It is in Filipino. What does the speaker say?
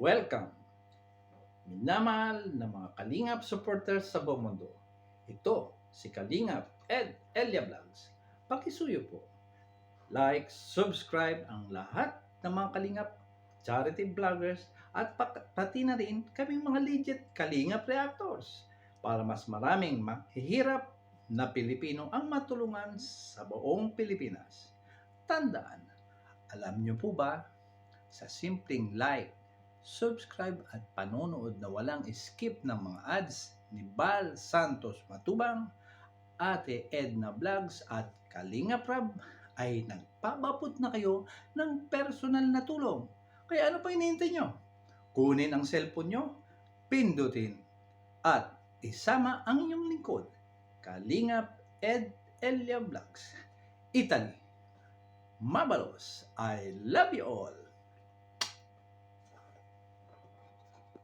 Welcome, minamahal na mga Kalingap supporters sa buong mundo. Ito si Kalingap Ed Elia Vlogs. Pakisuyo po. Like, subscribe ang lahat ng mga Kalingap charity vloggers at pati na rin kaming mga legit Kalingap reactors para mas maraming mahihirap na Pilipino ang matulungan sa buong Pilipinas. Tandaan, alam niyo po ba, sa simpleng like, subscribe at panonood na walang skip ng mga ads ni Bal Santos Matubang, Ate Edna Vlogs at Kalinga Prab ay nagpabapot na kayo ng personal na tulong. Kaya ano pa hinihintay nyo? Kunin ang cellphone nyo, pindutin at isama ang inyong lingkod, Kalingap Ed Elia Vlogs. Italy, Mabalos, I love you all!